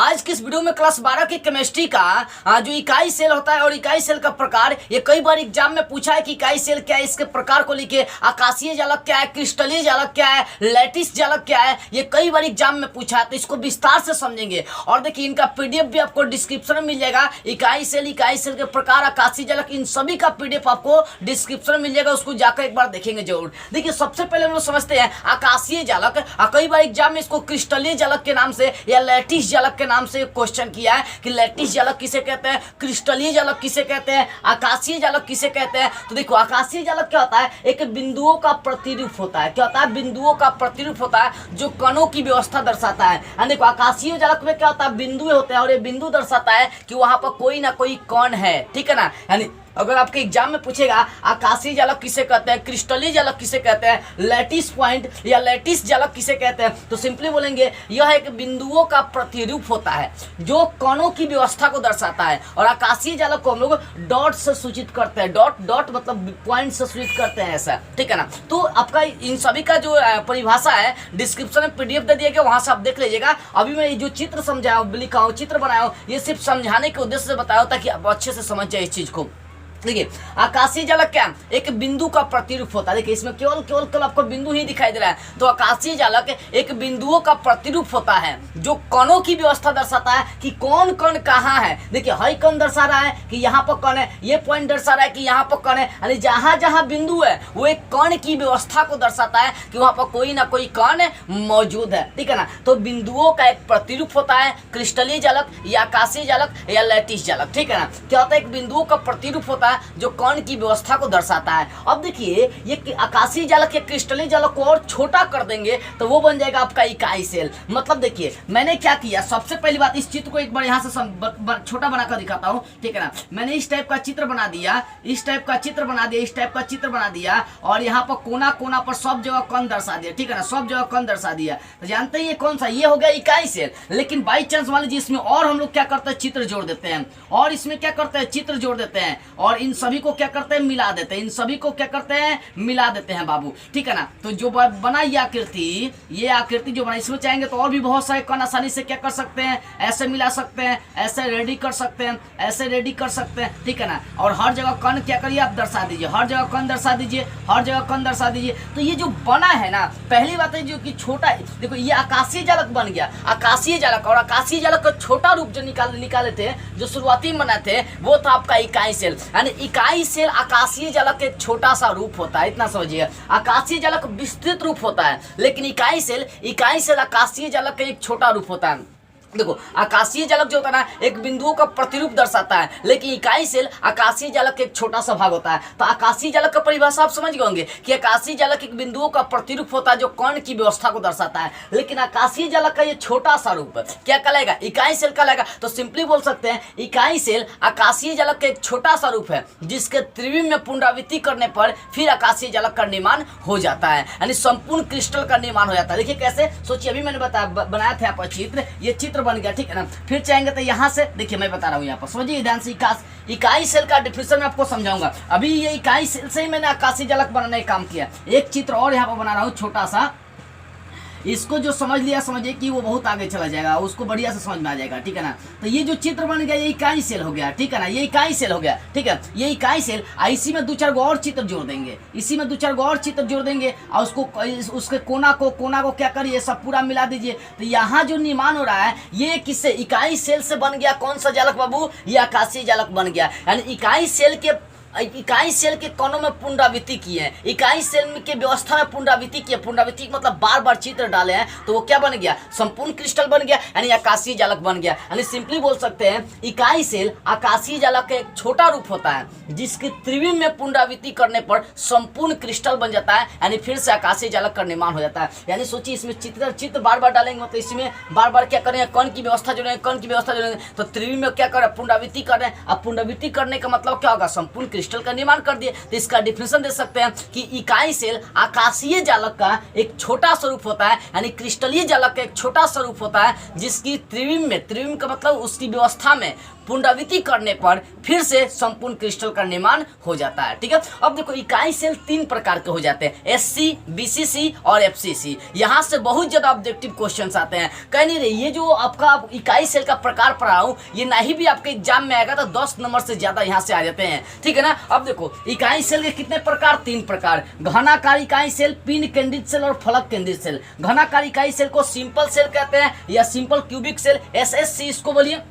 आज के इस वीडियो में क्लास 12 की केमिस्ट्री का जो इकाई सेल होता है और इकाई सेल का प्रकार, ये कई बार एग्जाम में पूछा है कि इकाई सेल क्या है, इसके प्रकार को लिखे, आकाशीय जालक क्या है, क्रिस्टलीय जालक क्या है, लैटिस जालक क्या है, ये कई बार एग्जाम में पूछा है। तो इसको विस्तार से समझेंगे और देखिए इनका पीडीएफ भी आपको डिस्क्रिप्शन में मिल जाएगा। इकाई सेल के प्रकार, आकाशीय जालक, इन सभी का पीडीएफ आपको डिस्क्रिप्शन में मिल जाएगा, उसको जाकर एक बार देखेंगे जरूर। देखिए सबसे पहले हम लोग समझते हैं आकाशीय जालक। कई बार एग्जाम में इसको क्रिस्टलीय जालक के नाम से या लैटिस जालक के नाम से क्वेश्चन किया है कि लैटिस जालक किसे कहते हैं, क्रिस्टलीय जालक किसे कहते हैं, आकाशीय जालक किसे कहते हैं। तो देखो आकाशीय जालक क्या होता है, एक बिंदुओं का प्रतिरूप होता है। क्या होता है? बिंदुओं का प्रतिरूप होता है जो कणों की व्यवस्था दर्शाता है। यानी देखो आकाशीय जालक में क्या होता है, बिंदु होते हैं और ये बिंदु दर्शाता है कि वहां पर कोई ना कोई कण है, ठीक है ना। यानी अगर आपके एग्जाम में पूछेगा आकाशीय जालक किसे कहते हैं, क्रिस्टलीय जालक किसे कहते हैं, लैटिस पॉइंट या लैटिस जालक किसे कहते हैं, तो सिंपली बोलेंगे यह एक बिंदुओं का प्रतिरूप होता है जो कणों की व्यवस्था को दर्शाता है। और आकाशीय जालक को हम लोग डॉट से सूचित करते हैं, डॉट डॉट मतलब पॉइंट से सूचित करते हैं, ऐसा, ठीक है ना। तो आपका इन सभी का जो परिभाषा है डिस्क्रिप्शन में पीडीएफ दे दिया गया, वहां से आप देख लीजिएगा। अभी मैं जो चित्र समझाया लिखा हूँ, चित्र बनाया हूँ, ये सिर्फ समझाने के उद्देश्य से बताया ताकि आप अच्छे से समझ जाए इस चीज को। देखिए आकाशीय जालक क्या, एक बिंदु का प्रतिरूप होता है। देखिए इसमें केवल आपको बिंदु ही दिखाई दे रहा है। तो आकाशीय जालक एक बिंदुओं का प्रतिरूप होता है जो कणों की व्यवस्था दर्शाता है कि कौन कण कहाँ है। देखिए हई कण दर्शा रहा है कि यहाँ पर कण है, ये पॉइंट दर्शा रहा है कि यहाँ पर कण है। यानी जहाँ जहाँ बिंदु है वो एक कण की व्यवस्था को दर्शाता है कि वहाँ पर कोई ना कोई कण मौजूद है, ठीक है ना। तो बिंदुओं का एक प्रतिरूप होता है क्रिस्टलीय जालक या आकाशीय जालक या लैटिस जालक, ठीक है ना। क्या होता है, एक बिंदुओं का प्रतिरूप होता है जो कण की व्यवस्था को दर्शाता है। अब देखिए ये आकाशीय जालक या क्रिस्टलीय जालक को और छोटा कर देंगे तो वो बन जाएगा आपका इकाई सेल। मतलब देखिए मैंने क्या किया, सबसे पहली बात इस चित्र को एक बार यहाँ से छोटा बनाकर दिखाता हूँ, ठीक है ना। मैंने इस टाइप का चित्र बना दिया, इस टाइप का चित्र बना दिया, इस टाइप का चित्र बना दिया और यहाँ पर कोना कोना पर सब जगह कण दर्शा दिया, ठीक है ना, सब जगह कण दर्शा दिया। तो जानते हैं ये कौन सा, ये हो गया इकाई सेल। लेकिन बाई चांस मान लीजिए इसमें और हम लोग क्या करते हैं, चित्र जोड़ देते हैं, और इसमें क्या करते हैं, चित्र जोड़ देते हैं, और इन सभी को क्या करते हैं, मिला देते हैं, इन सभी को क्या करते हैं, मिला देते हैं बाबू, ठीक है ना। तो जो बना ये आकृति जो बना, इसमें चाहेंगे तो और भी बहुत सारे कण आसानी से क्या कर सकते हैं, ऐसे मिला सकते हैं, ऐसे रेडी कर सकते हैं, ऐसे रेडी कर सकते हैं, ठीक है ना। और हर जगह कण क्या करिए आप दर्शा दीजिए, हर जगह कण दर्शा दीजिए, हर जगह कण दर्शा दीजिए। तो ये जो बना है ना, पहली बात है जो कि छोटा, देखो ये आकाशीय जालक बन गया, आकाशीय जालक। और आकाशीय जालक का छोटा रूप जो निकाले थे, जो शुरुआती में बनाए थे, वो था आपका इकाई सेल। यानी इकाई सेल आकाशीय जालक एक छोटा सा रूप होता है, इतना समझिए। आकाशीय जालक विस्तृत रूप होता है, लेकिन इकाई सेल आकाशीय जालक का एक छोटा रूप होता है। देखो आकाशीय जालक जो होता है ना, एक बिंदुओं का प्रतिरूप दर्शाता है, लेकिन इकाई सेल आकाशीय जालक का एक छोटा सा भाग होता है। तो आकाशीय जालक का परिभाषा आप समझ गए होंगे कि आकाशीय जालक एक बिंदुओं का प्रतिरूप होता है जो कण की व्यवस्था को दर्शाता है। लेकिन आकाशीय जालक का ये छोटा सा रूप क्या कहलाएगा, इकाई सेल कहलाएगा। तो सिंपली बोल सकते हैं इकाई सेल आकाशीय जालक का एक छोटा सा रूप है जिसके त्रिविम में पुनरावृत्ति करने पर फिर आकाशीय जालक का निर्माण हो जाता है, यानी संपूर्ण क्रिस्टल का निर्माण हो जाता है। देखिए कैसे, सोचिए अभी मैंने बनाया था यहाँ पर चित्र, ये चित्र बन गया, ठीक है ना। फिर चाहेंगे तो यहाँ से देखिए मैं बता रहा हूँ, यहाँ पर समझिए ध्यान से। इकाई सेल का डिफिनेशन मैं आपको समझाऊंगा। अभी ये इकाई सेल से ही मैंने आकाशीय जालक बनाने का काम किया। एक चित्र और यहाँ पर बना रहा हूँ छोटा सा, इसको जो समझ लिया समझिए कि वो बहुत आगे चला जाएगा, उसको बढ़िया से समझ में आ जाएगा, ठीक है ना। तो ये जो चित्र बन गया ये इकाई सेल हो गया, ठीक है ना, ये इकाई सेल हो गया, ठीक है। ये इकाई सेल, इसी में 2-4 गो और चित्र जोड़ देंगे, इसी में 2-4 गो और चित्र जोड़ देंगे और उसके कोना को क्या करिए, सब पूरा मिला दीजिए। तो यहाँ जो निर्माण हो रहा है ये किससे, इकाई सेल से बन गया। कौन सा जालक बाबू, ये आकाशीय जालक बन गया। यानी इकाई सेल के कणों में पुनरावृत्ति की है, इकाई सेल के व्यवस्था में पुनरावृत्ति की है। पुनरावृत्ति मतलब बार बार चित्र डाले हैं तो वो क्या बन गया, संपूर्ण क्रिस्टल बन गया, यानी आकाशीय जालक बन गया। यानी सिंपली बोल सकते हैं इकाई सेल आकाशीय जालक का एक छोटा रूप होता है जिसके त्रिविम में पुनरावृत्ति करने पर संपूर्ण क्रिस्टल बन जाता है, यानी फिर से आकाशीय जालक का निर्माण हो जाता है। यानी सोचिए इसमें चित्र बार बार डालेंगे मतलब इसमें बार बार क्या करेंगे, कण की व्यवस्था जोड़ेंगे, कण की व्यवस्था जोड़ेंगे तो त्रिविम में क्या करें, पुनरावृत्ति कर रहे हैं। अब पुनरावृत्ति करने का मतलब क्या होगा, संपूर्ण क्रिस्टल का निर्माण कर दिए। तो इसका डिफिनेशन दे सकते हैं कि इकाई सेल आकाशीय जालक का एक छोटा स्वरूप होता है, यानी क्रिस्टलीय जालक का एक छोटा स्वरूप होता है, जिसकी त्रिविम का मतलब उसकी व्यवस्था में पुनरावृत्ति करने पर फिर से संपूर्ण क्रिस्टल का निर्माण हो जाता है। ठीक है, अब देखो इकाई सेल 3 प्रकार के हो जाते हैं, SC, BCC और FCC। यहाँ से बहुत ज्यादा ऑब्जेक्टिव क्वेश्चंस आते हैं। कह नहीं रहे ये जो आपका इकाई सेल का प्रकार पढ़ा हूँ ये नहीं भी आपके एग्जाम में आएगा तो 10 नंबर से ज्यादा यहाँ से आ जाते हैं। ठीक है ना। अब देखो इकाई सेल के कितने प्रकार, 3 प्रकार, घनाकार इकाई सेल, पिंड केंद्रित सेल और फलक केंद्रित सेल। घनाकार इकाई सेल को सिंपल सेल कहते हैं या सिंपल क्यूबिक सेल, SSC इसको बोलिए,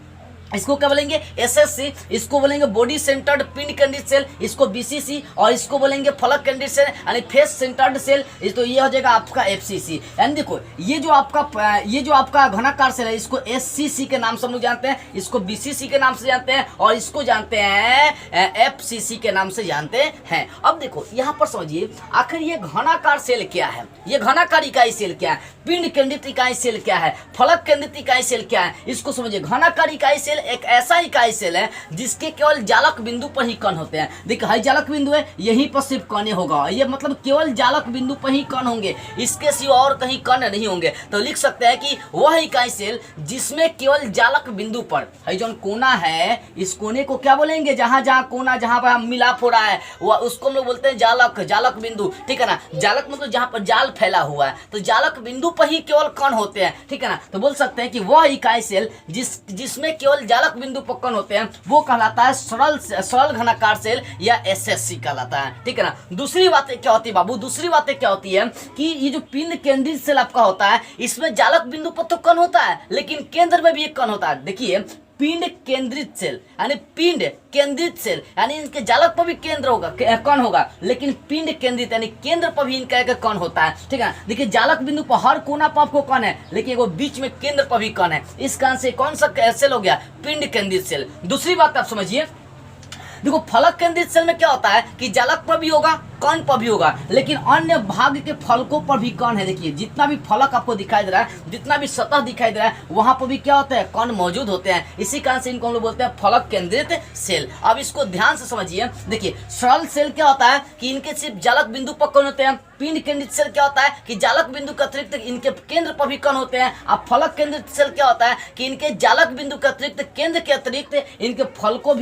इसको क्या बोलेंगे SSC, इसको बोलेंगे बॉडी सेंटर्ड पिंड केंद्रित सेल, इसको BCC और इसको बोलेंगे फलक केंद्रित सेल यानी फेस सेंटर्ड सेल। तो ये हो जाएगा आपका FCC। यानी देखो ये जो आपका घनाकार सेल है इसको SCC के नाम से हम लोग जानते हैं, इसको BCC के नाम से जानते हैं और इसको जानते हैं FCC के नाम से जानते हैं। अब देखो यहाँ पर समझिए आखिर ये घनाकार सेल क्या है, ये घनाकार इकाई सेल क्या है, पिंड केंद्रित इकाई सेल क्या है, फलक केंद्रित इकाई सेल क्या है, इसको समझिए। घनाकार इकाई सेल एक ऐसा इकाई सेल है जिसके केवल जालक बिंदु पर ही कण होते हैं। देखिए हाई जालक बिंदु है, यहीं पर सिर्फ कण होगा, ये मतलब केवल जालक बिंदु पर ही कण होंगे, इसके सिवा और कहीं कण नहीं होंगे। तो लिख सकते हैं कि वह इकाई सेल जिसमें केवल जालक बिंदु पर है जो कोना है, इस कोने को क्या बोलेंगे, जहां जहां कोना जहां पर मिलाप हो रहा है वह उसको हम लोग बोलते हैं जालक बिंदु। ठीक है ना, जालक मतलब जहां पर जाल फैला हुआ है, तो जालक बिंदु पर ही केवल कण होते हैं। ठीक है ना, तो बोल सकते हैं कि वह इकाई सेल जिसमें केवल जालक बिंदु पर कण होते हैं वो कहलाता है सरल घनाकार सेल या SSC कहलाता है। ठीक है ना। दूसरी बातें क्या होती है बाबू, दूसरी बातें क्या होती है कि ये जो पिंड केंद्रित सेल आपका होता है इसमें जालक बिंदु पर तो कण होता है लेकिन केंद्र में भी एक कण होता है। देखिए पिंड केंद्रित सेल यानी पिंड केंद्रित सेल यानी इनके जालक पर भी केंद्र होगा, कण होगा, लेकिन पिंड केंद्रित यानी केंद्र पर भी इनका एक कण होता है। ठीक है, देखिए जालक बिंदु पर हर कोना पर आपको कण है लेकिन वो बीच में केंद्र पर भी कण है। इस कारण से कौन सा सेल हो गया, पिंड केंद्रित सेल। दूसरी बात आप समझिए, देखो फलक केंद्रित सेल में क्या होता है कि जालक पर भी होगा कण पर भी होगा लेकिन अन्य भाग के फलकों पर भी कण है। देखिए जितना भी फलक आपको दिखाई दे रहा है, जितना भी सतह दिखाई दे रहा है वहां पर भी क्या होता है, कण मौजूद होते हैं। इसी कारण से इनको हम लोग बोलते हैं फलक केंद्रित सेल। अब इसको ध्यान से समझिए। देखिए सरल सेल क्या होता है कि इनके सिर्फ जालक बिंदु पर कण होते हैं। पिंड केंद्रित सेल क्या होता है कि जालक बिंदु के अतिरिक्त इनके केंद्र पर भी कण होते हैं। अब फलक केंद्रित सेल क्या होता है कि इनके जालक बिंदु के अतिरिक्त केंद्र के अतिरिक्त इनके फलकों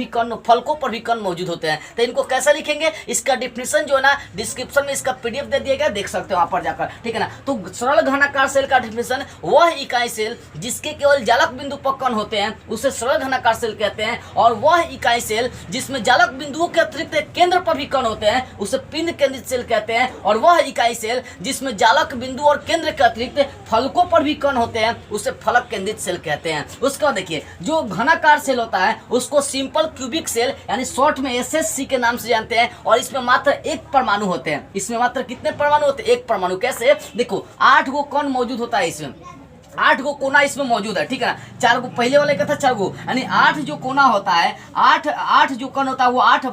पर भी कण मौजूद होते हैं। तो इनको कैसा लिखेंगे, इसका डिफिनेशन जो है ना डिस्क्रिप्शन में इसका PDF दे दिया गया, देख सकते हो वहां पर जाकर। ठीक है ना। तो सरल घनाकार सेल का डिफिनेशन, वह इकाई सेल जिसके केवल जालक बिंदु पर कण होते हैं उसे सरल घनाकार सेल कहते हैं, और वह इकाई सेल जिसमें जालक बिंदुओं के अतिरिक्त केंद्र पर भी कण होते हैं उसे पिंड केंद्रित सेल कहते हैं, और वह इकाई सेल जिसमें जालक बिंदु और केंद्र के अतिरिक्त फलकों पर भी कण होते हैं उसे फलक केंद्रित सेल कहते हैं। उसका देखिए जो घनाकार सेल होता है उसको सिंपल क्यूबिक सेल यानी शॉर्ट में SSC के नाम से जानते हैं, और इसमें मात्र 1 परमाणु होते हैं। इसमें मात्र कितने परमाणु होते हैं, 1 परमाणु। कैसे, देखो 8 गो कण मौजूद होता है इसमें, 8 गो कोना इसमें मौजूद है। ठीक है ना, 4 गो पहले वाले का था 4 गो, यानी 8 जो कोना होता है, 8 जो कण होता है वो 8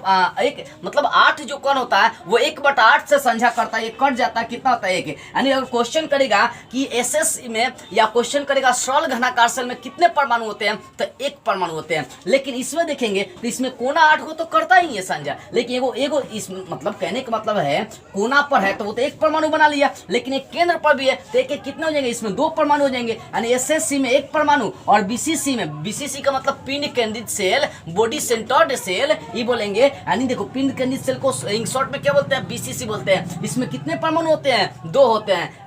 जो कण होता है वो 1/8 से संझा करता है, ये कट जाता है, कितना होता है 1। यानी अगर क्वेश्चन करेगा कि SSC में या क्वेश्चन करेगा सरल घनाकार सेल में कितने परमाणु होते हैं तो 1 परमाणु होते हैं। लेकिन इसमें देखेंगे तो इसमें कोना 8 गो तो करता ही है संझा, लेकिन एगो इसमें मतलब कहने का मतलब है कोना पर है तो वो तो 1 परमाणु बना लिया, लेकिन एक केंद्र पर भी है तो एक कितने हो जाएंगे, इसमें 2 परमाणु हो जाएंगे। यानी SSC में 1 परमाणु और BCC का मतलब पिंड केंद्रित सेल, बॉडी सेंटर्ड सेल ये बोलेंगे। यानी देखो पिंड केंद्रित सेल को शॉर्ट में क्या बोलते हैं, BCC बोलते हैं। इसमें कितने परमाणु होते हैं, 2 होते हैं।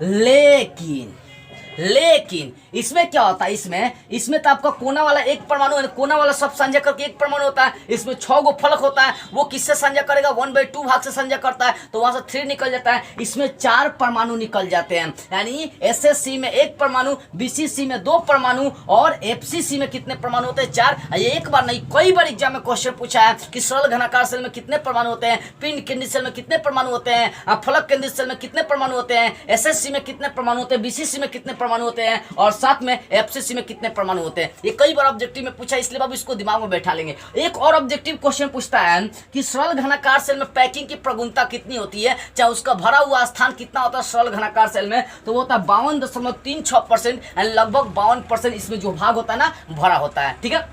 लेकिन इसमें क्या होता है, इसमें तो आपका कोना वाला 1 परमाणु है, कोना वाला सब साझा करके 1 परमाणु होता है। इसमें 6 गो फलक होता है, वो किससे साझा करेगा, 1/2 भाग से साझा करता है, तो वहां से 3 निकल जाता है। इसमें 4 परमाणु निकल जाते हैं। यानी SSC में 1 परमाणु, BCC में 2 परमाणु और FCC में कितने परमाणु होते हैं, 4। ये एक बार नहीं कई बार एग्जाम में क्वेश्चन पूछा है कि सरल घनाकार सेल में कितने परमाणु होते हैं, पिंड केंद्रित सेल में कितने परमाणु होते हैं, फलक केंद्रित सेल में कितने परमाणु होते हैं, SSC में कितने परमाणु होते हैं, BCC में कितने परमाणु होते हैं, और साथ में FCC में कितने परमाणु होते हैं। ये कई बार ऑब्जेक्टिव में पूछा, इसलिए बाबू इसको दिमाग में बैठा लेंगे। एक और ऑब्जेक्टिव क्वेश्चन पूछता है कि सरल घनाकार सेल में पैकिंग की प्रगुणता कितनी होती है, चाहे उसका भरा हुआ स्थान कितना होता है सरल घनाकार सेल में, तो वो होता है 52.36%, लगभग 52% इसमें जो भाग होता है ना भरा होता है। ठीक है,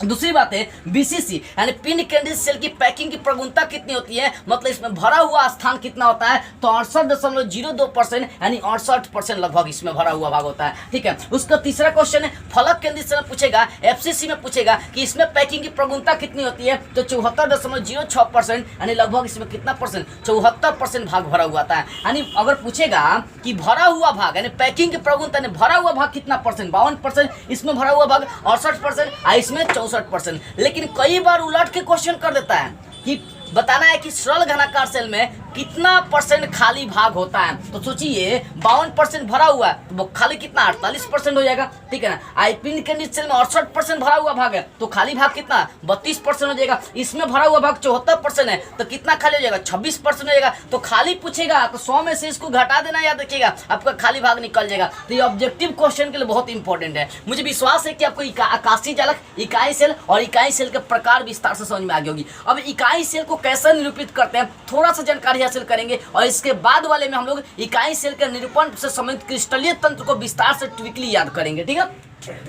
दूसरी बात है बीसीसी यानी पिन केंद्रित सेल की पैकिंग की प्रगुणता कितनी होती है, मतलब इसमें भरा हुआ स्थान कितना होता है, तो 68.02% यानी 68% लगभग इसमें भरा हुआ भाग होता है। ठीक है, उसका तीसरा क्वेश्चन है फलक केंद्रित सेल में पूछेगा, एफसीसी में पूछेगा कि इसमें पैकिंग की प्रगुणता कितनी होती है, तो 74.06% यानी लगभग इसमें कितना परसेंट, 74% भाग भरा हुआ आता है। यानी अगर पूछेगा कि भरा हुआ भाग यानी पैकिंग की प्रगुणता यानी भरा हुआ भाग कितना परसेंट, 52%, इसमें भरा हुआ भाग 68%, इसमें 64%। लेकिन कई बार उलट के क्वेश्चन कर देता है कि बताना है कि सरल घनाकार सेल में कितना परसेंट खाली भाग होता है, तो सोचिए 52% भरा हुआ है तो वो खाली कितना 48% हो जाएगा। ठीक है ना, आईपिन केंद्रित सेल में 68% भरा हुआ भाग है तो खाली भाग कितना 32% हो जाएगा। इसमें भरा हुआ भाग 74% है तो कितना खाली हो जाएगा 26% हो जाएगा। तो खाली पूछेगा तो 100 में से इसको घटा देना, याद रखिएगा आपका खाली भाग निकल जाएगा। तो ये ऑब्जेक्टिव क्वेश्चन के लिए बहुत इंपॉर्टेंट है। मुझे विश्वास है कि आपको आकाशीय जालक, इकाई सेल और इकाई सेल के प्रकार विस्तार से समझ में आ गई होगी। अब इकाई सेल को कैसे निरूपित करते हैं थोड़ा सा जानकारी हासिल करेंगे और इसके बाद वाले में हम लोग इकाई सेल के निरूपण से संबंधित क्रिस्टलीय तंत्र को विस्तार से ट्विकली याद करेंगे। ठीक है,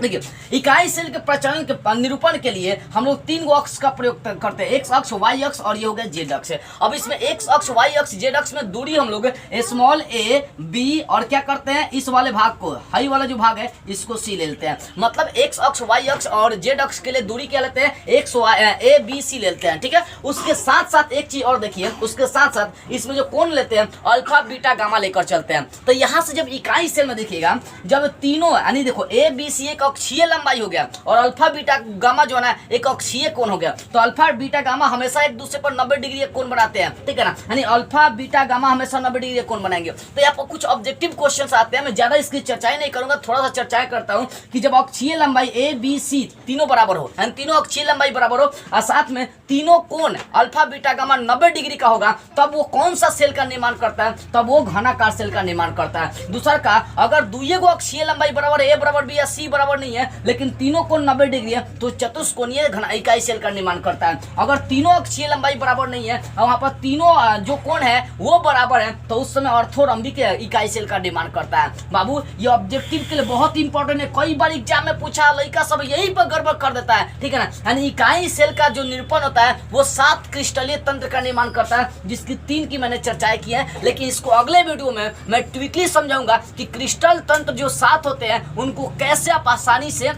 देखिए इकाई सेल के प्रचलन के निरूपण के लिए हम लोग 3 अक्ष का प्रयोग करते हैं, एक्स अक्ष, वाई अक्ष और ये हो गया जेड अक्ष है। अब इसमें एक्स अक्ष, वाई अक्ष, जेड अक्ष में दूरी हम लोग स्मॉल ए बी और क्या करते हैं इस वाले भाग को, हाई वाला जो भाग है इसको सी ले लेते हैं। मतलब एक्स अक्ष, वाई अक्ष और जेड अक्ष के लिए दूरी क्या लेते हैं, एक्स ए बी सी लेते हैं। ठीक है, उसके साथ साथ एक चीज और देखिए, उसके साथ साथ इसमें जो कोण लेते हैं अल्फा बीटा गामा लेकर चलते हैं। तो यहाँ से जब इकाई सेल में देखिएगा जब तीनों यानी देखो ए बी सी एक अक्षीय लंबाई हो गया और अल्फा बीटा गामा जो है ना एक अक्षीय कोण हो गया, तो अल्फा बीटा गामा हमेशा एक दूसरे पर 90 डिग्री कोण बनाते हैं। ठीक है ना, यानी अल्फा बीटा गामा हमेशा 90 डिग्री कोण बनाएंगे। तो यहाँ पर कुछ ऑब्जेक्टिव क्वेश्चंस आते हैं, मैं ज्यादा इसकी चर्चाएं नहीं करूंगा, थोड़ा सा चर्चाएं करता हूं कि जब अक्षीय लंबाई ए बी सी तीनों बराबर हो यानी तीनों अक्षीय लंबाई बराबर हो और साथ में तीनों कोण अल्फा बीटा गामा 90 डिग्री का होगा, तब वो कौन सा सेल का निर्माण करता है, तब वो घनाकार सेल का निर्माण करता है। दूसरा का अगर दुइये को अक्षीय लंबाई बराबर ए बराबर बी या सी बराबर नहीं है लेकिन तीनों कोण 90 डिग्री है तो चतुष्कोणीय इकाई सेल का निर्माण करता है। अगर तीनों अक्षीय लंबाई बराबर नहीं है और वहां पर तीनों जो कोण है वो बराबर है तो उस समय ऑर्थोरंबिक इकाई सेल का निर्माण करता है। बाबू ये ऑब्जेक्टिव के लिए बहुत इंपॉर्टेंट है, कई बार एग्जाम में पूछा, लड़का सब यही पर गड़बड़ कर देता है। ठीक है ना, यानी इकाई सेल का जो निरूपण होता है वो 7 क्रिस्टलीय तंत्र का निर्माण करता है, जिसकी 3 की मैंने चर्चाएं की है। लेकिन इसको अगले वीडियो में मैं ट्विकली समझाऊंगा कि क्रिस्टल तंत्र जो 7 होते हैं उनको कैसे आप आसानी से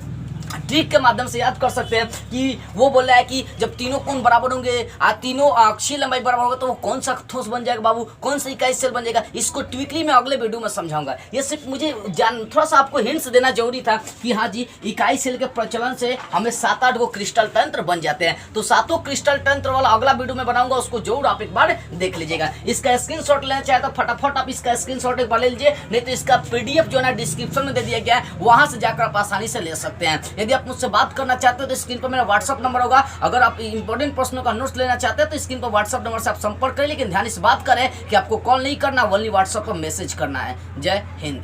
ट्रिक के माध्यम से याद कर सकते हैं। कि वो बोल रहा है कि जब तीनों कोण बराबर होंगे तीनों अक्षीय लंबाई बराबर होगा तो वो कौन सा ठोस बन जाएगा बाबू, कौन सा इकाई सेल बन जाएगा, इसको ट्विकली मैं अगले वीडियो में समझाऊंगा। ये सिर्फ मुझे थोड़ा सा आपको हिंट्स देना जरूरी था कि हाँ जी इकाई सेल के प्रचलन से हमें 7-8 गो क्रिस्टल तंत्र बन जाते हैं। तो 7 क्रिस्टल तंत्र वाला अगला वीडियो में बनाऊंगा, उसको जरूर आप एक बार देख लीजिएगा। इसका स्क्रीनशॉट लेना चाहे तो फटाफट आप इसका स्क्रीनशॉट एक बार ले लीजिए, नहीं तो इसका पीडीएफ जो है डिस्क्रिप्शन में दे दिया गया है, वहां से जाकर आप आसानी से ले सकते हैं। यदि आप मुझसे बात करना चाहते हो तो स्क्रीन पर मेरा व्हाट्सएप नंबर होगा। अगर आप इंपॉर्टेंट प्रश्नों का नोट्स लेना चाहते हैं तो स्क्रीन पर व्हाट्सएप नंबर से आप संपर्क करें, लेकिन ध्यान से बात करें कि आपको कॉल नहीं करना, ओनली व्हाट्सएप पर मैसेज करना है। जय हिंद।